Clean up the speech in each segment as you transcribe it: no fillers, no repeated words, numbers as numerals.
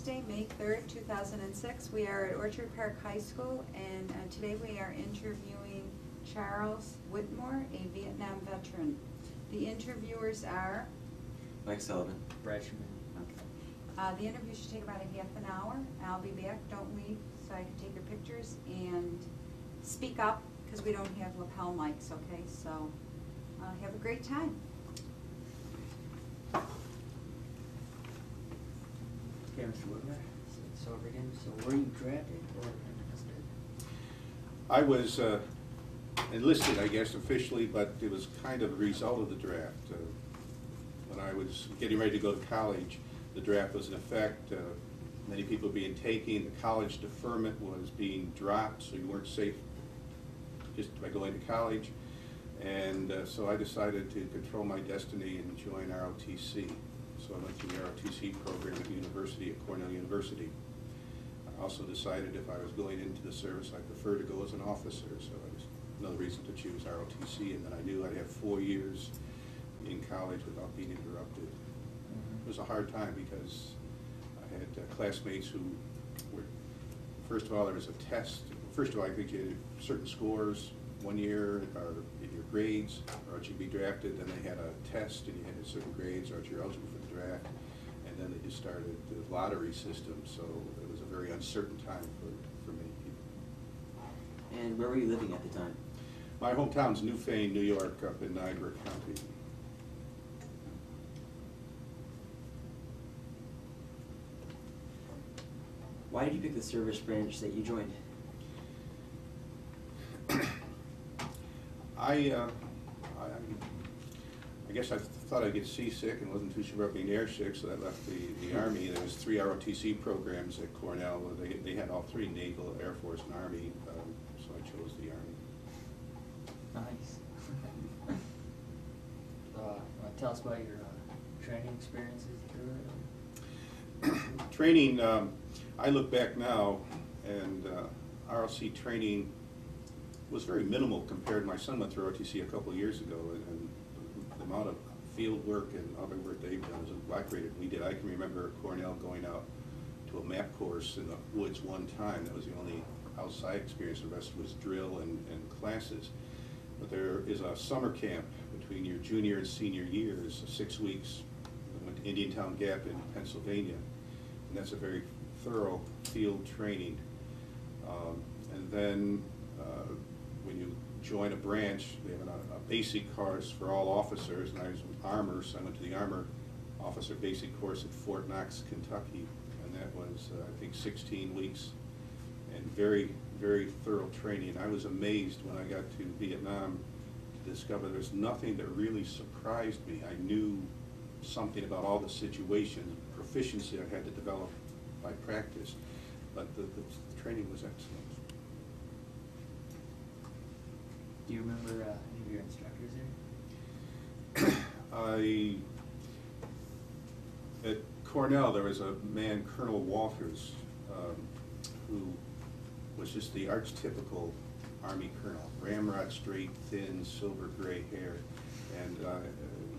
Wednesday, May 3rd, 2006. We are at Orchard Park High School, and today we are interviewing Charles Whitmore, a Vietnam veteran. The interviewers are? Mike Sullivan. Regiment. Okay. The interview should take about a half an hour. I'll be back, don't leave, so I can take your pictures, and speak up, because we don't have lapel mics, okay? So, have a great time. Okay, Mr. Whitmore, so over again, so were you drafted or enlisted? I was enlisted, I guess, officially, but it was kind of a result of the draft. When I was getting ready to go to college, the draft was in effect. Many people were being taken. The college deferment was being dropped, so you weren't safe just by going to college. And so I decided to control my destiny and join ROTC. So I went through the ROTC program at university, at Cornell University. I also decided if I was going into the service, I prefer to go as an officer, so that was another reason to choose ROTC. And then I knew I'd have 4 years in college without being interrupted. It was a hard time because I had classmates who were, first of all, there was a test. First of all, I think you had certain scores 1 year, or in your grades, or else you'd be drafted. Then they had a test, and you had certain grades, or else you're eligible for the draft. And then they just started the lottery system, so it was a very uncertain time for many people. And where were you living at the time? My hometown's Newfane, New York, up in Niagara County. Why did you pick the service branch that you joined? I guess I thought I'd get seasick and wasn't too sure about being airsick, so I left the Army. There was 3 ROTC programs at Cornell. They had all 3, Naval, Air Force, and Army, so I chose the Army. Nice. Want to tell us about your training experiences through it? Training, I look back now, and ROC training was very minimal compared. My son went through ROTC a couple of years ago, and the amount of field work and other work they've done is like greater than we did. I can remember at Cornell going out to a map course in the woods one time. That was the only outside experience. The rest was drill and classes. But there is a summer camp between your junior and senior years, 6 weeks. I went to Indiantown Gap in Pennsylvania, and that's a very thorough field training. And then when you join a branch, they have a basic course for all officers, and I was in armor, so I went to the armor officer basic course at Fort Knox, Kentucky, and that was, I think, 16 weeks, and very, very thorough training. I was amazed when I got to Vietnam to discover there's nothing that really surprised me. I knew something about all the situations, proficiency I had to develop by practice, but the training was excellent. Do you remember any of your instructors there? At Cornell, there was a man, Colonel Walters, who was just the archetypical Army colonel. Ramrod straight, thin, silver gray hair, and a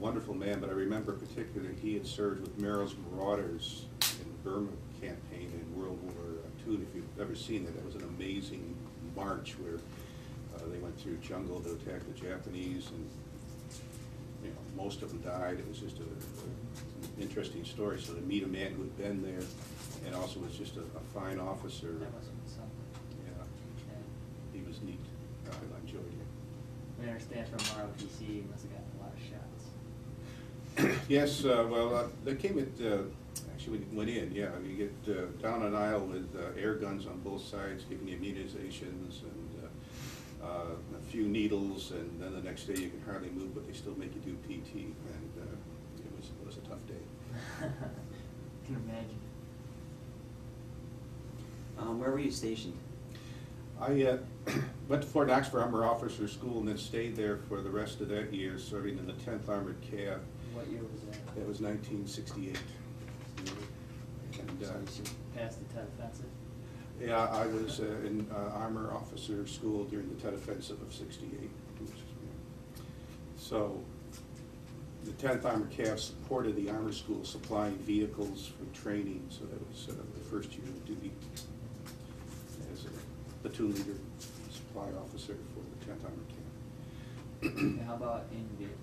wonderful man. But I remember particularly he had served with Merrill's Marauders in the Burma campaign in World War II. If you've ever seen that, that was an amazing march where they went through jungle to attack the Japanese, and most of them died. It was just an interesting story. So to meet a man who had been there, and also was just a fine officer. That must have been something. Yeah, he was neat. I enjoyed it. We understand from ROTC you must have gotten a lot of shots. Yes, well, they came at, actually we went in, yeah. You get down an aisle with air guns on both sides, giving you immunizations, and a few needles, and then the next day you can hardly move, but they still make you do PT, and it was a tough day. I can imagine. Where were you stationed? I went to Fort Knox for Armor Officer School and then stayed there for the rest of that year, serving in the 10th Armored Cav. What year was that? That was 1968. And, so you passed the Tet Offensive? Yeah, I was in Armor Officer School during the Tet Offensive of '68. So The 10th Armored Cav supported the Armor School, supplying vehicles for training, so that was the first year of duty as a platoon leader, supply officer for the 10th Armored Cav. And how about in Vietnam?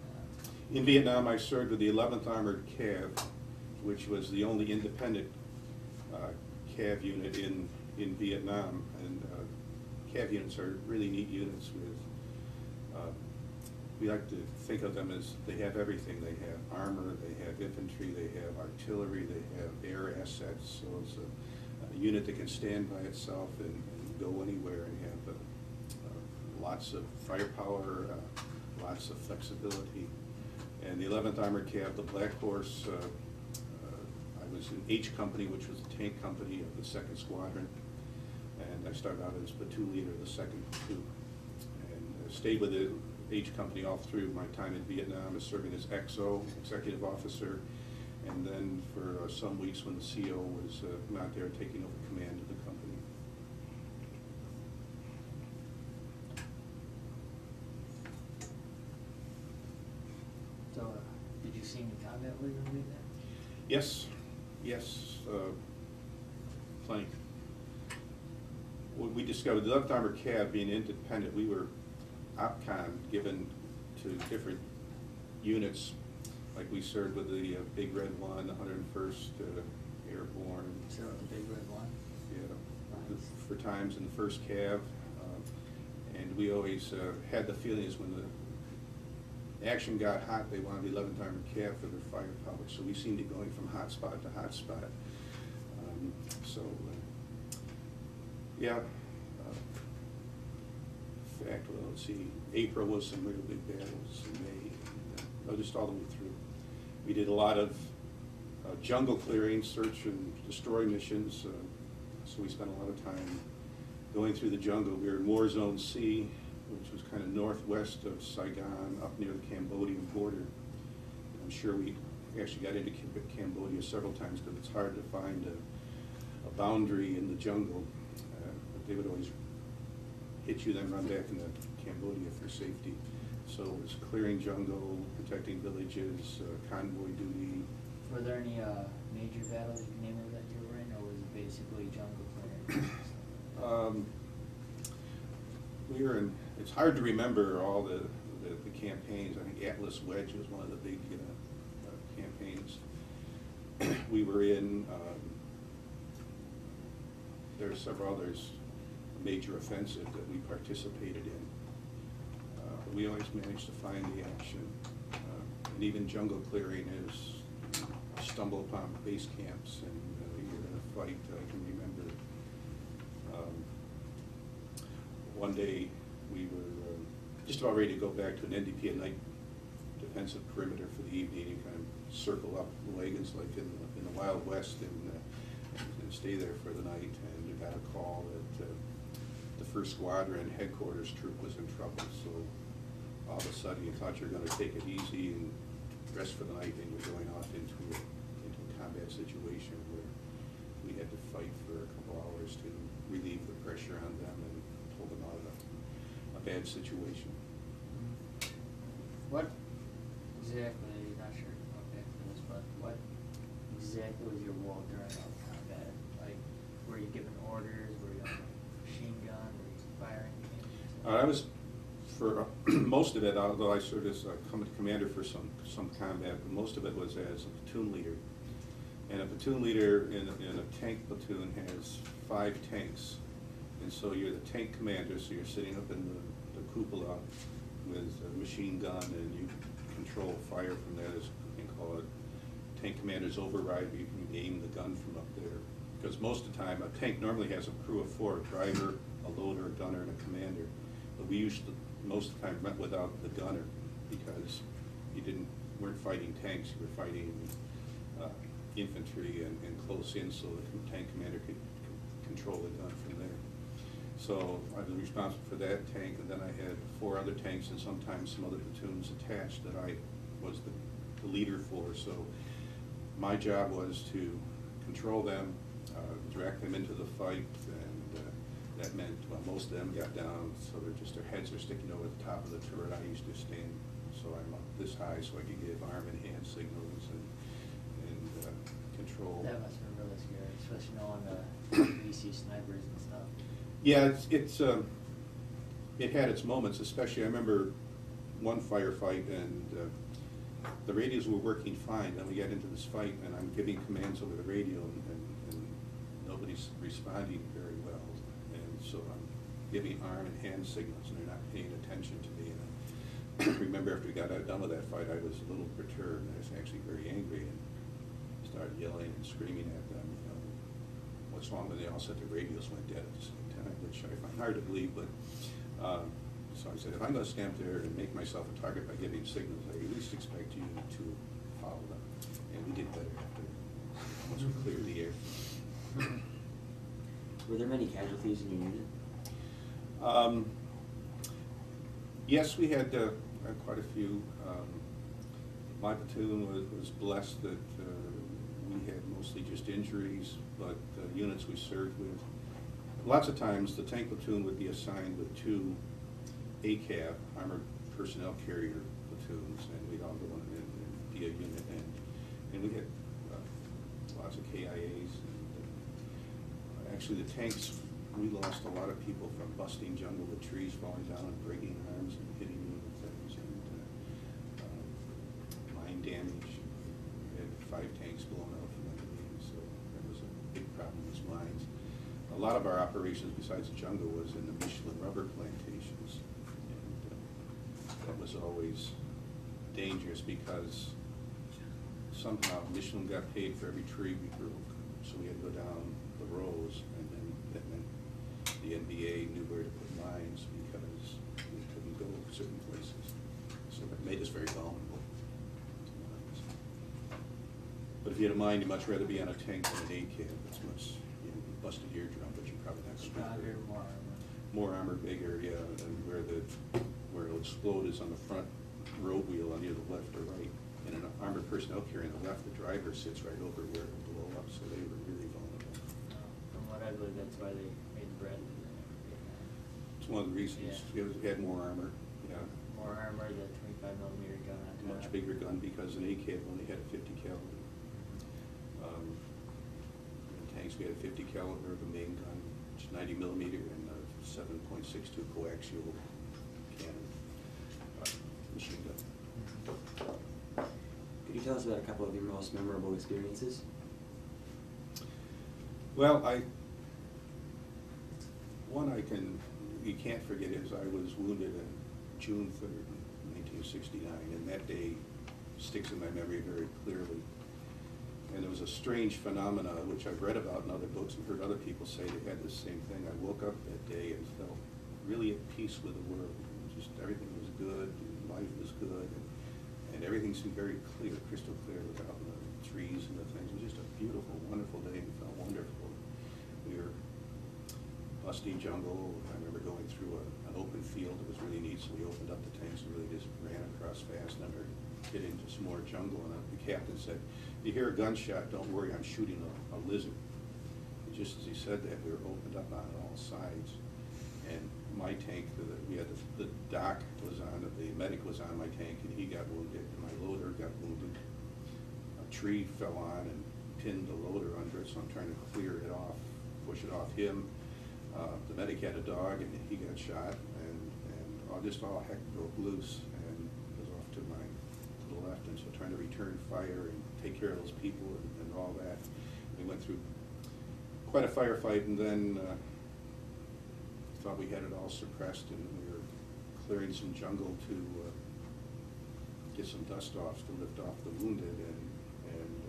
In Vietnam, I served with the 11th Armored Cav, which was the only independent Cav unit in Vietnam. And Cav units are really neat units with, we like to think of them as they have everything. They have armor, they have infantry, they have artillery, they have air assets. So it's a unit that can stand by itself and go anywhere and have lots of firepower, lots of flexibility. And the 11th Armored Cav, the Blackhorse, I was in H Company, which was the tank company of the 2nd Squadron. And I started out as platoon leader of the 2nd Platoon. And stayed with the H Company all through my time in Vietnam, as serving as XO, executive officer. And then for some weeks when the CO was not there, taking over command of the company. So, did you see any combat while you were in there? Yes, plenty. We discovered the 11th Armored Cav being independent. We were OPCON given to different units, like we served with the Big Red One, the 101st Airborne. So, the Big Red One? Yeah, Nice. for times in the 1st Cav. And we always had the feeling is when the action got hot, they wanted the 11th Armored Cav for their firepower. So we seemed to be going from hot spot to hot spot. Yeah. In fact, well, let's see, April was some real big battles, May, and, just all the way through. We did a lot of jungle clearing, search and destroy missions, so we spent a lot of time going through the jungle. We were in War Zone C, which was kind of northwest of Saigon, up near the Cambodian border. And I'm sure we actually got into Cambodia several times because it's hard to find a boundary in the jungle. But they would always hit you, then run back into Cambodia for safety. So it was clearing jungle, protecting villages, convoy duty. Were there any major battles you can name that you were in, or was it basically jungle clearing? We were in, it's hard to remember all the campaigns. I think Atlas Wedge was one of the big campaigns. We were in, there are several others, a major offensive that we participated in. But we always managed to find the action. And even jungle clearing is, stumble upon base camps and you're in a fight. I can remember one day we were just about ready to go back to an NDP at night defensive perimeter for the evening. You kind of circle up the wagons like in the Wild West and stay there for the night. And we got a call that the 1st Squadron headquarters troop was in trouble. So all of a sudden you thought you were going to take it easy and rest for the night, and you're going off into a combat situation where we had to fight for a couple hours to relieve the pressure on them and pull them out of a bad situation. What exactly, not sure to go back to this, but what exactly was your role during all the combat? Like, were you given orders? Were you on a machine gun? Were you firing? I was, for most of it, although I served as a commander for some combat, but most of it was as a platoon leader. And a platoon leader in a tank platoon has 5 tanks. And so you're the tank commander, so you're sitting up in the cupola with a machine gun, and you control fire from that, as we can call it. Tank commander's override, you can aim the gun from up there. Because most of the time, a tank normally has a crew of 4, a driver, a loader, a gunner, and a commander. But we used to, most of the time, went without the gunner because you weren't fighting tanks, you were fighting infantry and close in, so the tank commander could control the gun from there. So I was responsible for that tank, and then I had 4 other tanks and sometimes some other platoons attached that I was the leader for. So my job was to control them, direct them into the fight, and that meant, well, most of them got down, so their heads are sticking over the top of the turret. I used to stand So I'm up this high so I can give arm and hand signals and control. That must have been really scary, especially knowing the VC snipers and stuff. Yeah, it had its moments, especially I remember one firefight and the radios were working fine, then we got into this fight and I'm giving commands over the radio and nobody's responding very well. And so I'm giving arm and hand signals and they're not paying attention to me. And I remember after we got done with that fight, I was a little perturbed and I was actually very angry and started yelling and screaming at them, you know, what's wrong with it? They all said the radios went dead at the same time, which I find hard to believe, but so I said, if I'm going to stand there and make myself a target by giving signals, I at least expect you to follow them. And we did better after once we cleared the air. Were there many casualties in your unit? Yes, we had quite a few. My platoon was blessed that we had mostly just injuries, but the units we served with, lots of times the tank platoon would be assigned with 2 ACAV, armored personnel carrier platoons, and we'd all go in and be a unit, and we had lots of KIAs. And, actually, the tanks, we lost a lot of people from busting jungle with trees falling down and breaking arms and hitting you with things, and mine damage. We had 5 tanks blown out from underneath, so that was a big problem with mines. A lot of our operations besides the jungle was in the Michelin rubber plantations. That was always dangerous because somehow Michelin got paid for every tree we broke. So we had to go down the rows, and then that meant the NBA knew where to put mines because we couldn't go certain places. So that made us very vulnerable to mines. But if you had a mine, you'd much rather be on a tank than an ACAB. It's much, you know, busted eardrum, but you're probably not going to Stronger, more armor. more armor, bigger, yeah, and where it'll explode is on the front road wheel on either the left or right. And an armored personnel carrier on the left, the driver sits right over where it will blow up, so they were really vulnerable. From what I believe, that's why they made the bread. It's one of the reasons. Yeah. It had more armor, yeah. More armor, the 25mm gun on top. Much bigger gun because an ACAB only had a 50 caliber. In tanks, we had a 50 caliber, the main gun, which is 90mm, and a 7.62 coaxial cannon machine gun. Could you tell us about a couple of your most memorable experiences? Well, you can't forget is I was wounded on June 3rd, 1969, and that day sticks in my memory very clearly. And there was a strange phenomena which I've read about in other books and heard other people say they had the same thing. I woke up that day and felt really at peace with the world. Just everything was good, life was good, and everything seemed very clear, crystal clear without the trees and the things. It was just a beautiful, wonderful day and felt wonderful. We were busting jungle. I remember going through an open field. It was really neat, so we opened up the tanks and really just ran across fast. And we get into some more jungle, and the captain said, "If you hear a gunshot, don't worry, I'm shooting a lizard." And just as he said that, we were opened up on all sides. And my tank, we had the doc was on, the medic was on my tank, and he got wounded. My loader got wounded. A tree fell on and pinned the loader under it, so I'm trying to clear it off, push it off him. The medic had a dog, and he got shot, and all heck broke loose, and was off to the left, and so trying to return fire and take care of those people and all that. We went through quite a firefight, and then thought we had it all suppressed, and we were clearing some jungle to get some dust-offs to lift off the wounded, and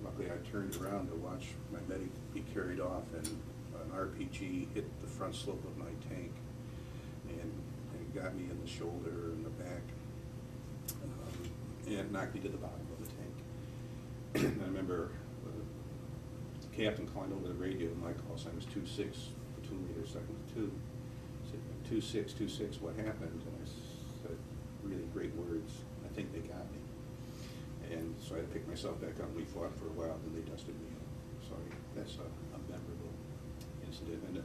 luckily I turned around to watch my medic be carried off, and an RPG hit the front slope of my tank and got me in the shoulder and the back, and knocked me to the bottom of the tank. And I remember the captain calling over the radio. My call sign was 2-6, platoon leader, second platoon. He said, 2-6, 2-6, what happened? And I said really great words. I think they got me. And so I had to pick myself back up. We fought for a while, then they dusted me off. So that's a memorable incident. And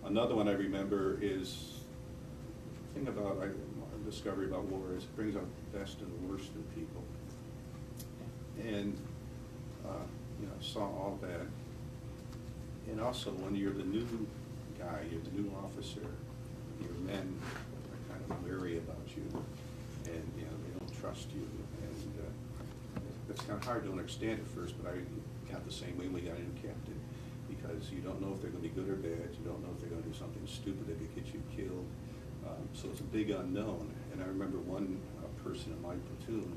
another one I remember is the thing about discovery about war is it brings out the best and the worst in people. And, you know, I saw all that. And also, when you're the new guy, you're the new officer, your men are kind of wary about you, and, you know, they don't trust you. And it's kind of hard to understand at first, but I got the same way when we got a new captain, because you don't know if they're going to be good or bad. You don't know if they're going to do something stupid that could get you killed. So it's a big unknown. And I remember one person in my platoon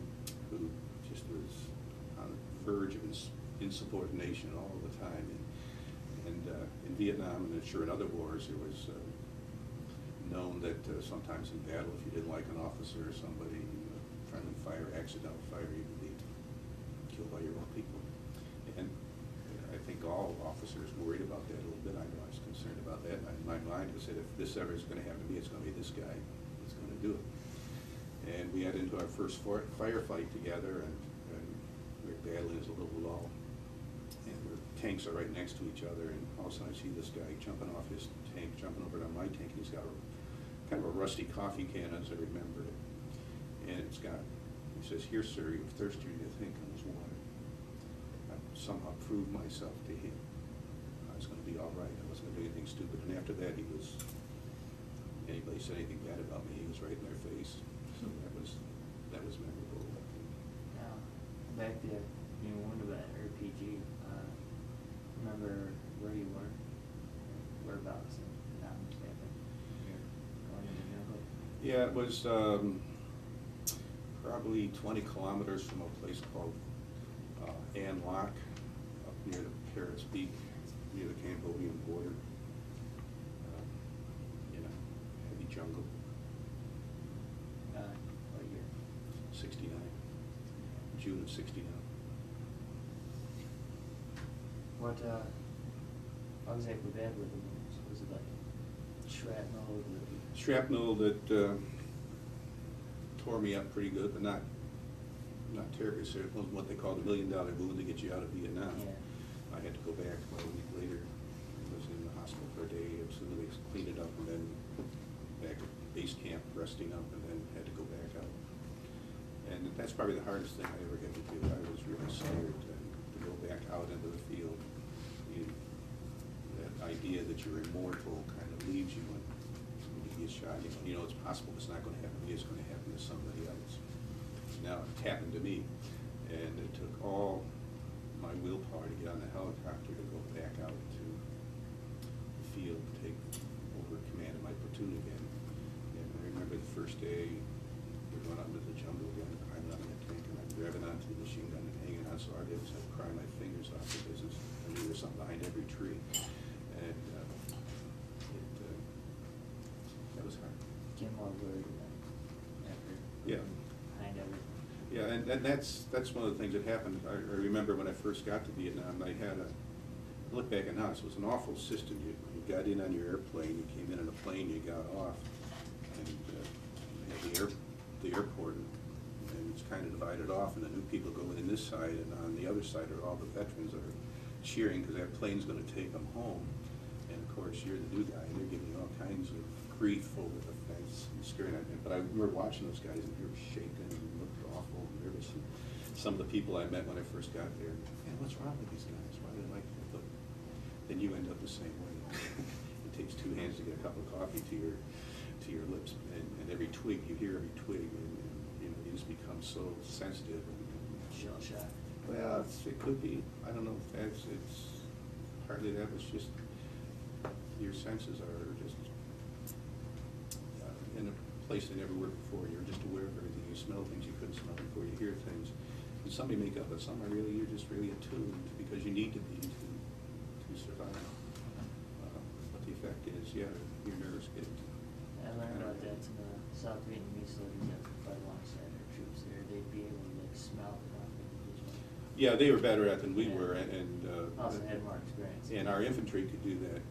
who just was on the verge of insubordination all the time. And in Vietnam, and I'm sure in other wars, it was known that sometimes in battle, if you didn't like an officer or somebody, friendly fire, accidental fire, you could be killed by your own people. And I think all officers worried about that a little bit. I know I was concerned about that. And in my mind, I said, if this ever is going to happen to me, it's going to be this guy that's going to do it. And we got into our first firefight together, and we were battling as a little lull. And the tanks are right next to each other, and all of a sudden I see this guy jumping off his tank, jumping over to my tank, and he's got kind of a rusty coffee can, as I remember it. And it's got, he says, "Here, sir, you're thirstier than you think on this water." I somehow proved myself to him. I was going to be all right. I wasn't going to do anything stupid. And after that, anybody said anything bad about me, he was right in their face. So that was memorable. Now, back there, you went about RPG. Remember where you were? Whereabouts in Mountain Cabin? You're going into Naval? Yeah, it was probably 20 kilometers from a place called Ann Lock, up near the Parish Peak, near the Cambodian border. You know, heavy jungle. What year? 69. June of 69. What exactly bad were the wounds? Was it like shrapnel? Shrapnel that tore me up pretty good, but not terribly serious. It wasn't what they call the $1 million wound to get you out of Vietnam. Yeah. I had to go back about a week later. I was in the hospital for a day, as soon as they cleaned it up, and then back at base camp, resting up, and then had to go back out. And that's probably the hardest thing I ever had to do. I was really scared to go back out into the field. That idea that you're immortal kind of leaves you when you get shot. You know it's possible it's not going to happen to me, it's going to happen to somebody else. Now it's happened to me, and it took all my willpower to get on the helicopter to go back out to the field to take over command of my platoon again. And I remember the first day we went out into the jungle again, climbing out in the tank, and I'm grabbing onto the machine gun and hanging on, so I did was have to cry my fingers off the business. I knew there was something behind every tree, and that was hard. Get more worried after Yeah. behind everything. Yeah, and that's one of the things that happened. I remember when I first got to Vietnam, I had look back at now, it was an awful system. You got in on your airplane, you came in a plane, you got off, and you had the airport, and it's kind of divided off, and the new people go in this side, and on the other side are all the veterans that are cheering because that plane's going to take them home. And of course, you're the new guy, and they're giving you all kinds of grief over the fence and scaring at me. But I remember watching those guys, and they were shaking and looked awful and nervous. And some of the people I met when I first got there, man, what's wrong with these guys? Why do they like that? But then you end up the same way. It takes two hands to get a cup of coffee to your lips, and every twig, you hear every twig, and you know, you just become so sensitive. Shell shock. Well, it could be. I don't know if it's hardly that. It's just your senses are just in a place they never were before. You're just aware of everything. You smell things you couldn't smell before. You hear things. And some may make up, but some are really, you're just really attuned because you need to be to survive. But the effect is, yeah, your nerves get. I learned about that in the South Vietnamese soldiers that would fight alongside our troops there. They'd be able to like smell it off the visual. Yeah, they were better at it than we Yeah. were, and Also had more experience. And our infantry could do that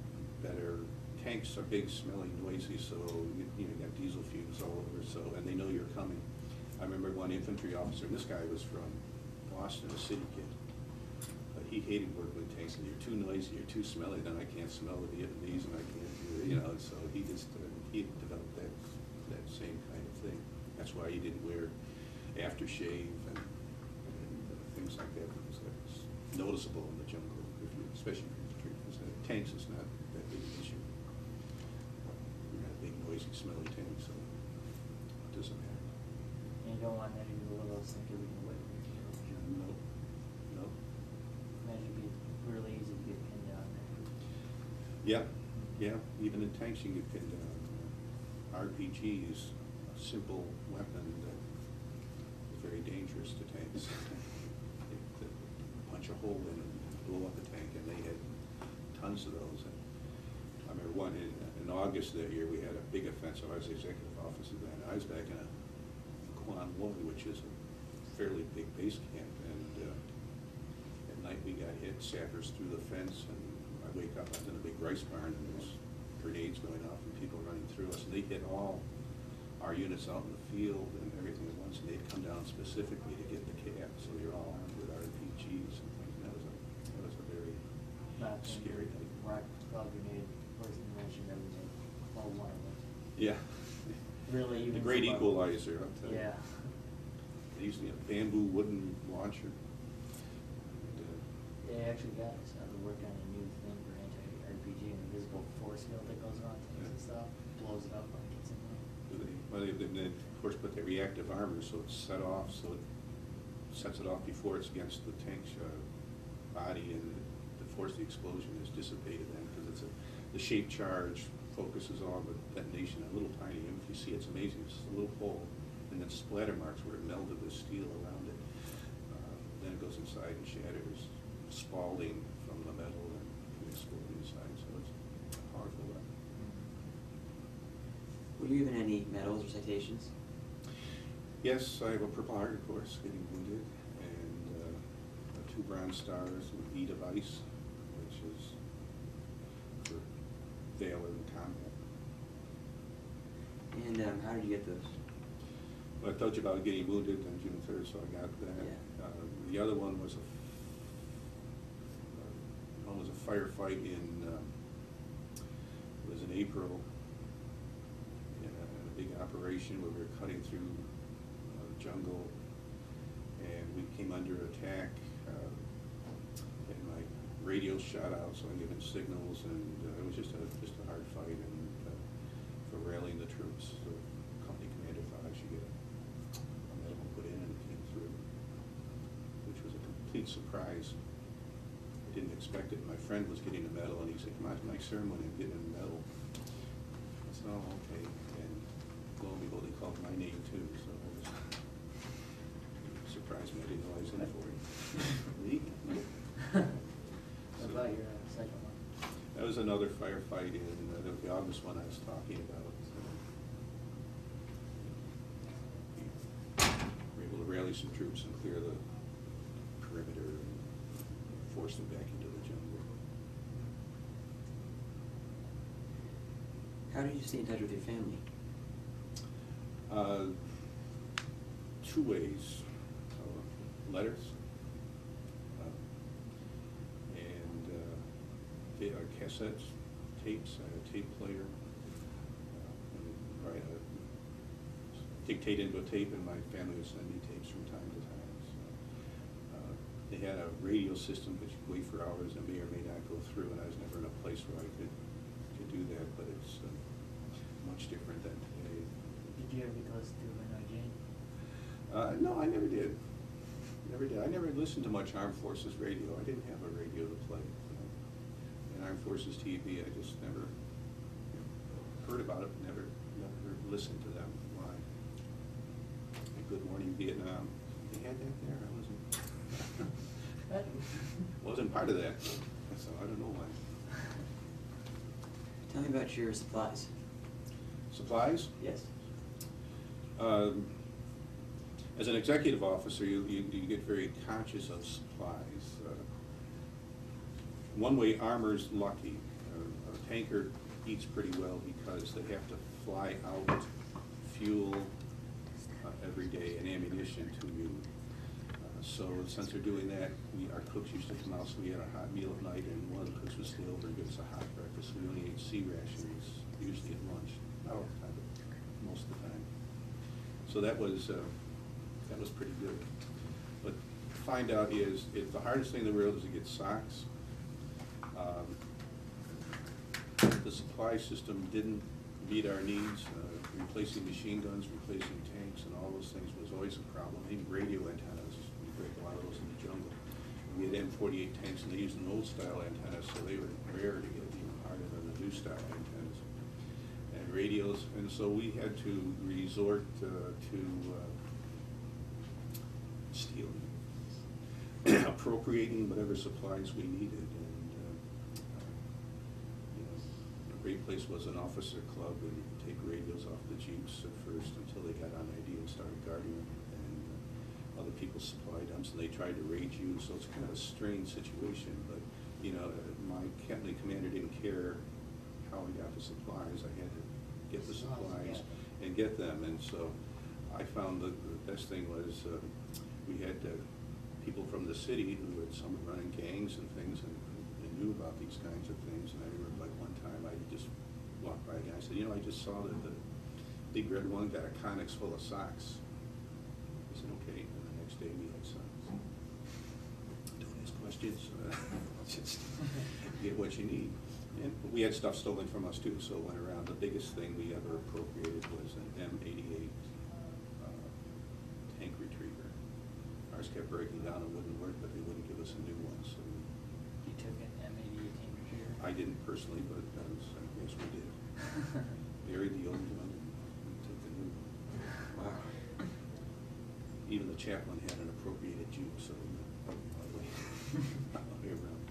better. Tanks are big, smelly, noisy, so you got diesel fumes all over. So, and they know you're coming. I remember one infantry officer, and this guy was from Boston, a city kid, but he hated working with tanks. And you're too noisy, you're too smelly, then I can't smell the Vietnamese, and I can't do it, you know. So he just he developed that same kind of thing. That's why you didn't wear aftershave and things like that, because that's noticeable in the jungle, if you, especially infantry, because tanks is not that big an issue. You're not a big, noisy, smelly tank, so it doesn't matter. And you don't want any of the little think we can wait. Nope, nope. Imagine it'd be really easy to get pinned down there. Yeah, yeah, even in tanks you can get pinned down. RPG is a simple weapon that is very dangerous to tanks. They punch a hole in it and blow up a tank, and they had tons of those. And I remember one in August that year, we had a big offensive. I was the executive officer then. I was back in Quan Loy, which is a fairly big base camp, and at night we got hit, sappers through the fence, and I wake up, I was in a big rice barn, and there's grenades going off and people running through us, and they hit all our units out in the field and everything at once, and they'd come down specifically to get the cab, so they were all armed with RPGs and things. That was a very scary night. Rock grenade, first mentioned that was all one of them. Yeah. Really, even The great for- equalizer, I'll tell you. Yeah. They used to have a bamboo wooden launcher. And, They actually got us to work on a new thing for anti-RPG, an invisible force field that goes around things and stuff, blows it up when it gets in there. they of course put the reactive armor, so it's set off, so it sets it off before it's against the tank's body, and the force of the explosion is dissipated then, because the shape charge focuses on the detonation, a little tiny, if you see it's amazing, it's just a little hole, and then splatter marks where it melded the steel around it. Then it goes inside and shatters, spalling from the metal and can explode inside, so it's a powerful weapon. Were you given any medals or citations? Yes, I have a Purple Heart, of course, getting wounded, and 2 Bronze Stars with E device, which is for valor in combat. And how did you get those? Well, I told you about getting wounded on June 3rd, so I got that. Yeah. The other one was a firefight it was in April, in a big operation where we were cutting through the jungle, and we came under attack, and my radio shot out, so I gave it signals, and it was just a hard fight, and for rallying the troops, the company commander thought I should get a medal put in, and it came through, which was a complete surprise. I didn't expect it. My friend was getting a medal, and he said, "Come on, it's my ceremony, I'm getting a medal." I said, "Oh, okay." And lo and behold, they called my name too, so I was surprised me. I didn't know I was in for it. What about your second one? That was another firefight in the August one I was talking about. We were able to rally some troops and clear the perimeter and force them back into the jungle. How did you stay in touch with your family? 2 ways. Letters and cassettes, tapes. I had a tape player. Dictate into a tape, and my family would send me tapes from time to time. So, they had a radio system, but you could wait for hours, and it may or may not go through, and I was never in a place where I could do that, but it's much different than today. Did you ever get close to Menard Jane? No, I never did. Never did. I never listened to much Armed Forces radio. I didn't have a radio to play. And Armed Forces TV, I just never heard about it, never listened to them. Why? Good Morning Vietnam. They had that there. I wasn't part of that, so I don't know why. Tell me about your supplies. Supplies? Yes. As an executive officer, you get very conscious of supplies. One way, armor's lucky. A tanker eats pretty well because they have to fly out fuel every day and ammunition to you. So since they're doing that, our cooks used to come out, so we had a hot meal at night, and one of the cooks would stay over and give us a hot breakfast. We only ate C rations, usually at lunch, not all the time, but most of the time. So that was pretty good. But find out is, the hardest thing in the world is to get socks. The supply system didn't meet our needs. Replacing machine guns, replacing tanks, and all those things was always a problem. Even radio antennas, we break a lot of those in the jungle. We had M48 tanks, and they used an old style antenna, so they were rare to get, even harder than the new style antennas. And radios, and so we had to resort to stealing, appropriating whatever supplies we needed. And you know, a great place was an officer club, and you could take radios off the jeeps at first until they got on ID and started guarding them. And other people's supply dumps, and they tried to raid you, so it's kind of a strange situation. But you know, my company commander didn't care how we got the supplies. I had to get the supplies and get them, and so I found the best thing was we had people from the city who had some running gangs and things, and knew about these kinds of things. And I remember like one time I just walked by a guy and said, you know, I just saw that the big red one got a Connex full of socks. I said, okay, and the next day we had socks. Don't ask questions, just get what you need. And we had stuff stolen from us too, so it went around. The biggest thing we ever appropriated was an M88 tank retriever. Ours kept breaking down and wouldn't work, but they wouldn't give us a new one. So You took an M88 tank retriever? I didn't personally, but I guess we did. Buried the old one and took the new one. Wow. Even the chaplain had an appropriated juke, so all the way around.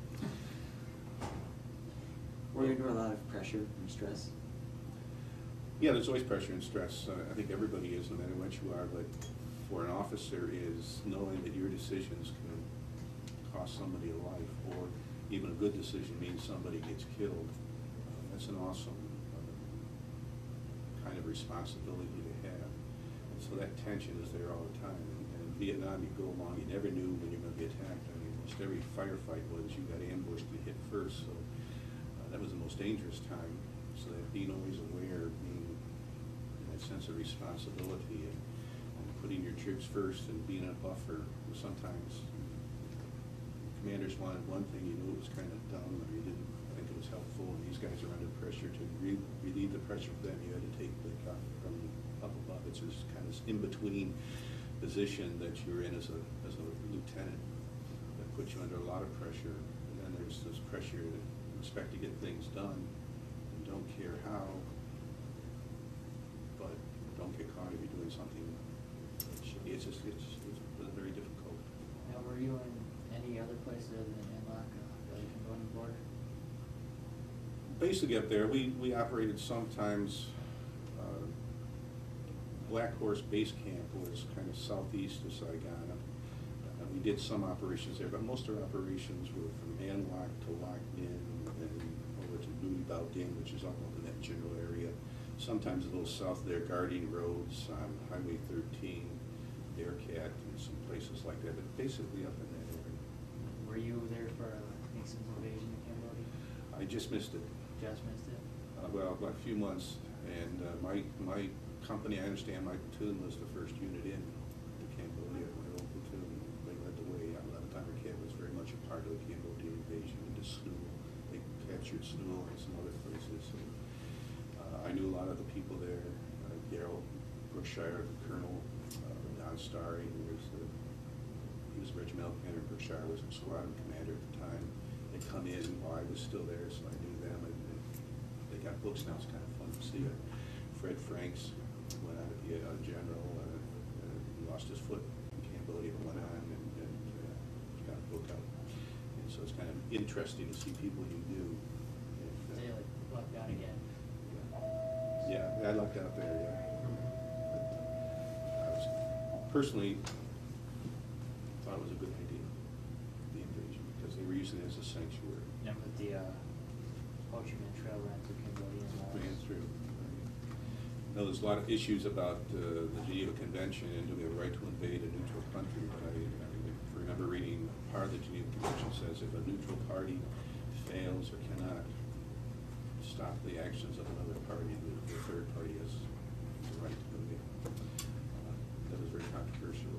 Were you under a lot of pressure and stress? Yeah, there's always pressure and stress. I think everybody is, no matter what you are, but for an officer is knowing that your decisions can cost somebody a life, or even a good decision means somebody gets killed. That's an awesome kind of responsibility to have. And so that tension is there all the time. And in Vietnam, you go along, you never knew when you're going to be attacked. I mean, almost every firefight was you got ambushed and hit first. So that was the most dangerous time. So that being always aware, being in that sense of responsibility, and putting your troops first and being a buffer. Sometimes commanders wanted one thing, you knew it was kind of dumb, or you didn't think it was helpful, and these guys are under pressure. To relieve the pressure for them, you had to take the gun from up above. It's this kind of in-between position that you're in as a lieutenant that puts you under a lot of pressure. And then there's this pressure to expect to get things done and don't care how, but don't get caught if you're doing something. It's very difficult. Now, were you in any other places other than Inlock, Bellingham, going border? Basically up there, we operated sometimes, Blackhorse base camp was kind of southeast of Saigon. We did some operations there, but most of our operations were from Anlock to Lock Ninh, and then over to Nui Bao Ding, which is all in that general area. Sometimes a little south there, guarding roads on Highway 13, Bearcat, and some places like that, but basically up in that area. Were you there for Nixon's invasion of Cambodia? I just missed it. Just missed it? Well, about a few months, and my company, I understand my platoon was the first unit in to Cambodia, my old platoon. They led the way. 11th Cav was very much a part of the Cambodian invasion into Snool. They captured Snool and some other places. So, I knew a lot of the people there. Darrell Brookshire, the colonel, Don Starry, who was he was regimental commander. Brookshire was a squadron commander at the time. They come in while I was still there, so I knew them. And they got books now. It's kind of fun to see. Fred Franks went on to be a general. He lost his foot in Cambodia, but went on and got a book out. And so it's kind of interesting to see people you knew. And, They like lucked out again. yeah, I lucked out there, yeah. But, I was personally thought it was a good idea, the invasion, because they were using it as a sanctuary. And with the Ho Chi Minh Trail ran through Cambodia and Laos. Ran through. No, there's a lot of issues about the Geneva Convention and do we have a right to invade a neutral country, but I remember reading part of the Geneva Convention says if a neutral party fails or cannot stop the actions of another party, the third party has the right to invade. very controversial.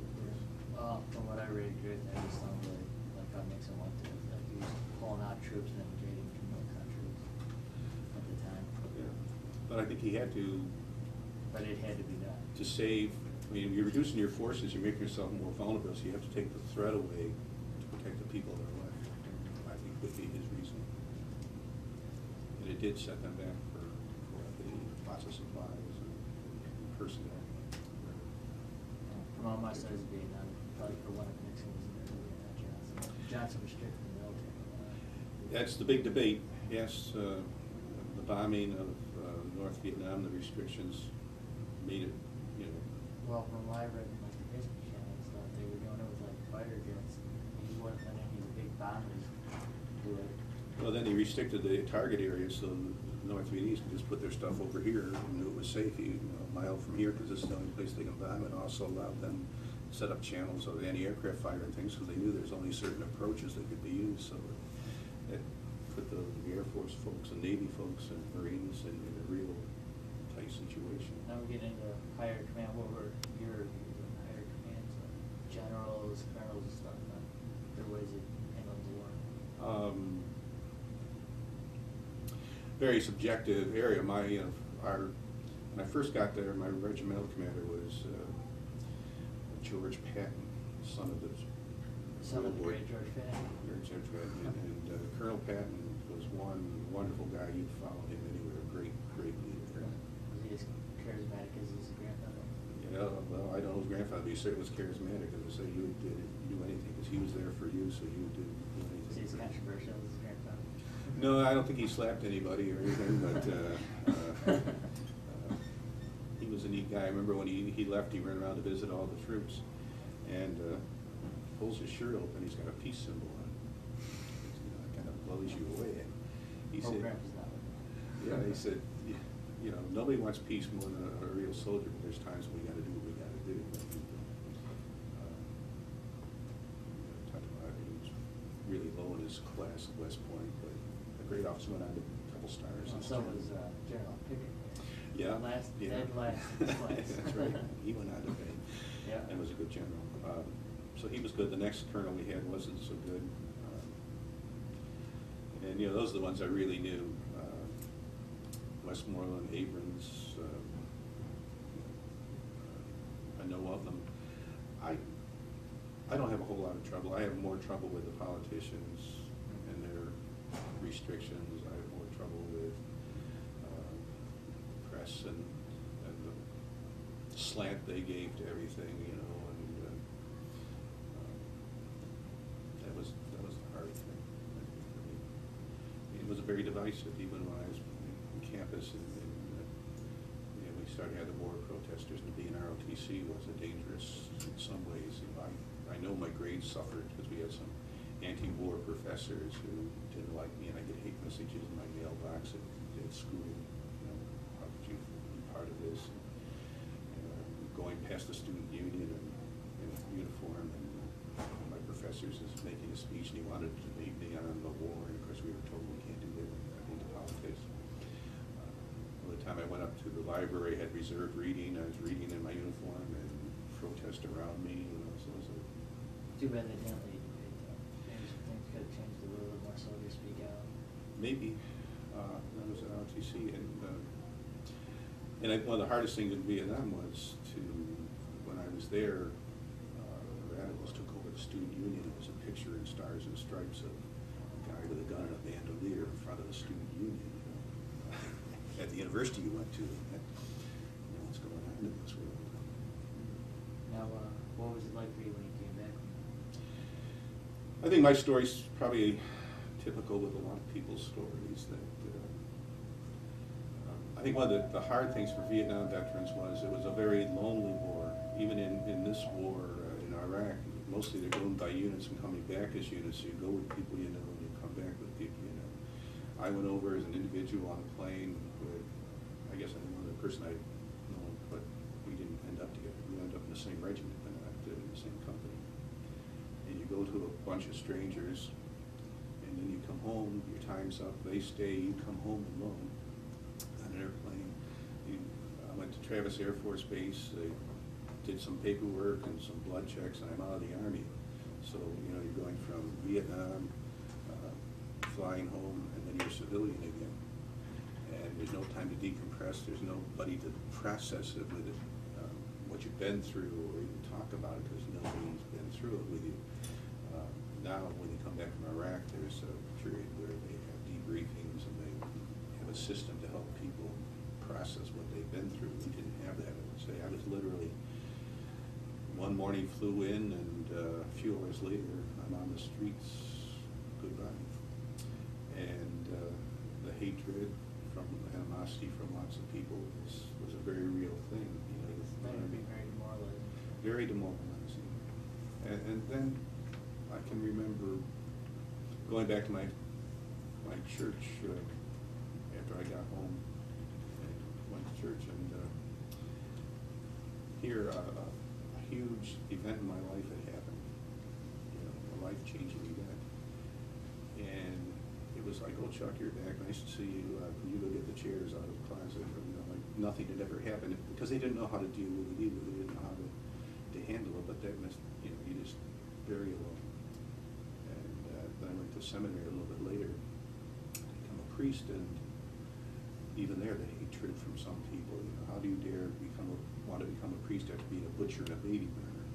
Well, from what I read, I just don't really like how Nixon wanted to, like, he was pulling out troops and invading North countries at the time. Yeah. But I think he had to. But it had to be done. To save, I mean, you're reducing your forces, you're making yourself more vulnerable, so you have to take the threat away to protect the people that are left. I think would be his reason. And it did set them back for the lots of supplies and personnel. From all my studies of Vietnam, probably for one of Nixon was in there, really not Johnson. Johnson was strict in the military. That's the big debate. Yes, the bombing of North Vietnam, the restrictions made it, you know. Well, from what I read in like the History Channel and stuff, they were doing it with like fighter jets. He wasn't letting any of the big bombers do it. Well, then he restricted the target areas, so the North Vietnamese could just put their stuff over here and knew it was safe, a mile from here, because this is the only place they can bomb. It also allowed them to set up channels of anti-aircraft fire and things, because they knew there's only certain approaches that could be used. So it put the Air Force folks and Navy folks and Marines in a real tight situation. Now we get into higher command. What were your views on higher commands, like generals, colonels, and stuff? Their ways of handling the war. Very subjective area. When I first got there, my regimental commander was George Patton, son of the Great George Patton. George Patton, and Colonel Patton was one wonderful guy. You'd follow him anywhere. Great leader. Was he as charismatic as his grandfather? Yeah, well, I don't know his grandfather, but he certainly was charismatic. As I say, you would do anything because he was there for you, so you would do anything. Was he as controversial as his grandfather? No, I don't think he slapped anybody or anything, but he was a neat guy. I remember when he left, he ran around to visit all the troops, and pulls his shirt open. He's got a peace symbol on it. It kind of blows you away. And he said, Grandpa's not with him. "Yeah," he said, "You know, nobody wants peace more than a real soldier, but there's times when we got to do what we got to do." Talked about it. He was really low in his class at West Point, but a great officer, went on to a couple stars. Well, so was General Pickett. Yeah. Dead last in his class. That's right. He went on to fame. Yeah. And was a good general. So he was good. The next colonel we had wasn't so good. And you know, those are the ones I really knew. Westmoreland, Abrams. I know of them. I don't have a whole lot of trouble. I have more trouble with the politicians and their restrictions. I have more trouble with press and the slant they gave to everything, you know, and that was the hard thing for me. It was very divisive, even when I was on campus, and you know, we started having more protesters, and to be in ROTC was a dangerous in some ways. You know, I know my grades suffered because we had some anti-war professors who didn't like me, and I get hate messages in my mailbox at school. You know, how could you be part of this? Going past the student union in uniform, and my professors is making a speech, and he wanted to debate me on the war, and of course we were told we can't do that, we're not into politics. By the time I went up to the library, I had reserved reading. I was reading in my uniform, and protest around me. You know, so it was Too bad they didn't let you debate though. Maybe some things could have changed a little bit more soldiers speak out. maybe that was at ROTC, and one of the hardest things in Vietnam was when I was there, the radicals took over the student union. It was a picture in Stars and Stripes of a guy with a gun and a bandolier in front of the student union, you know, at the university you went to. You know, what's going on in this world? Now, what was it like for you when you came back? I think my story's probably typical with a lot of people's stories. That I think one of the hard things for Vietnam veterans was it was a very lonely war. Even in this war in Iraq, mostly they're going by units and coming back as units. So you go with people you know, and you come back with people you know. I went over as an individual on a plane with, I guess I knew the person I'd known, but we didn't end up together. We ended up in the same regiment, but not in the same company. And you go to a bunch of strangers, and then you come home, your time's up, they stay, you come home alone on an airplane. I went to Travis Air Force Base. did some paperwork and some blood checks, and I'm out of the Army. So, you know, you're going from Vietnam, flying home, and then you're a civilian again. And there's no time to decompress, there's nobody to process it with it, what you've been through, or even talk about it, because nobody's been through it with you. Now, when you come back from Iraq, there's a period where they have debriefings and they have a system to help people process what they've been through. We didn't have that. I was literally, one morning flew in, and a few hours later, I'm on the streets, goodbye. And the hatred from animosity from lots of people was a very real thing. You know, That would be very demoralizing. very demoralizing. And then I can remember going back to my church after I got home and went to church, and here a huge event in my life had happened, you know, a life-changing event. And it was like, oh, Chuck, you're back, nice to see you. Can you go get the chairs out of the closet? You know, like nothing had ever happened, because they didn't know how to deal with it either. They didn't know how to handle it, but that must, you know, you just bury it alone. And then I went to seminary a little bit later to become a priest, and even there, the hatred from some people. You know, how do you dare want to become a priest after being a butcher and a baby burner?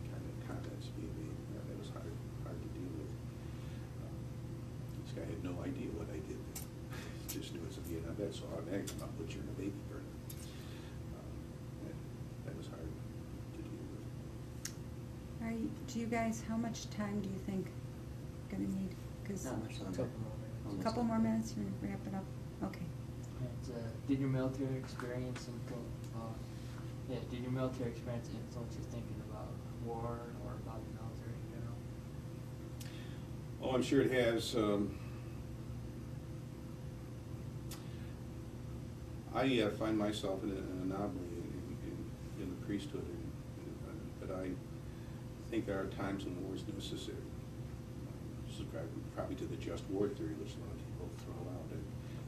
Kind of comments being made. That was hard to deal with. This guy had no idea what I did. Just knew as a Vietnam vet, so automatically I'm a butcher and a baby burner. That was hard to deal with. Do you guys, how much time do you think gonna need? Cause Not much longer. Couple more minutes. Almost couple done. more minutes, you wrap it up? Okay. Did your military experience influence your thinking about war or about the military in general? Oh, I'm sure it has. I find myself in an anomaly in the priesthood, but I think there are times when war is necessary. Subscribing probably to the just war theory, which a lot of people throw out. And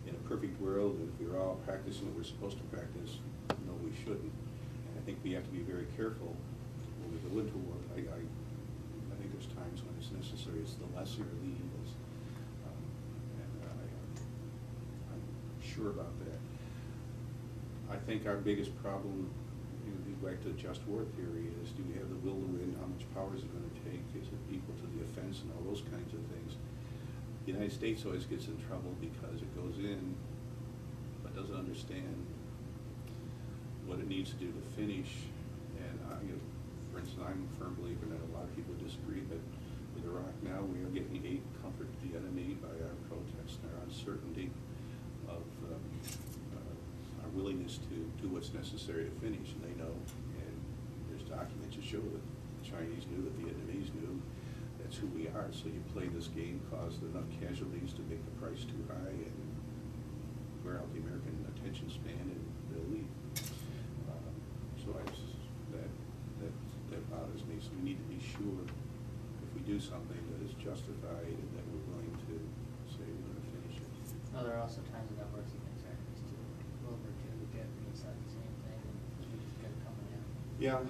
in a perfect world, if we're all practicing what we're supposed to practice, no, we shouldn't. And I think we have to be very careful when we go into war. I think there's times when it's necessary. It's the lesser of the evils. I'm sure about that. I think our biggest problem, you know, back to just war theory, is do we have the will to win? How much power is it going to take? Is it equal to the offense and all those kinds of things? The United States always gets in trouble because it goes in but doesn't understand what it needs to do to finish. And you know, for instance, I'm a firm believer, and a lot of people disagree, but with Iraq now, we are getting aid and comfort to the enemy by our protests and our uncertainty of our willingness to do what's necessary to finish, and they know. And there's documents that show that the Chinese knew, the Vietnamese knew. That's who we are. So you play this game, cause enough casualties to make the price too high, and wear out the American attention span, and they'll leave. That bothers me. So we need to be sure if we do something that is justified and that we're willing to say we're going to finish it. No, there are also times when that works against our enemies too. World War II, the Japanese had the same thing, and we just kept coming in. Yeah.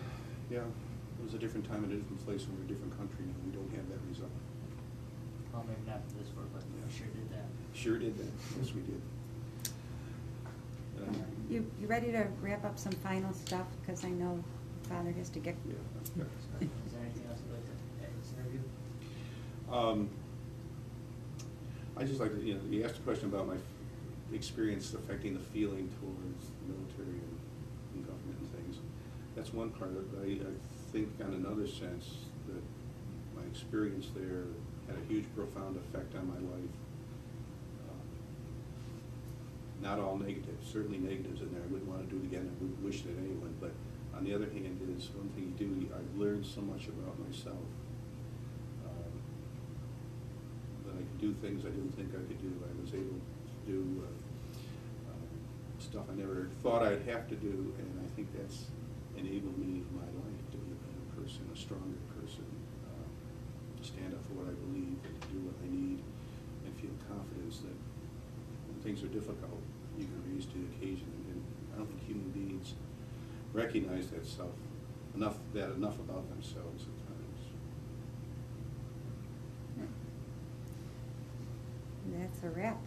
It was a different time and a different place when we're a different country, and we don't have that result. Well, maybe not for this war, but we sure did that. Sure did that. Yes, we did. You ready to wrap up some final stuff? Because I know Father has to get. Yeah. Is there anything else you'd like to add to this interview? I just like to, you know, you asked a question about my experience affecting the feeling towards the military and government and things. That's one part of it, but I think on another sense that my experience there had a huge, profound effect on my life. Not all negative, certainly negatives in there. I wouldn't want to do it again. I wouldn't wish that anyone. But on the other hand, is one thing you do. I've learned so much about myself that I could do things I didn't think I could do. I was able to do stuff I never thought I'd have to do, and I think that's enabled me in my life to be a better person, a stronger person, to stand up for what I believe and to do what I need, and feel confidence that when things are difficult, you can rise to the occasion. And I don't think human beings recognize that stuff enough about themselves at times. And that's a wrap.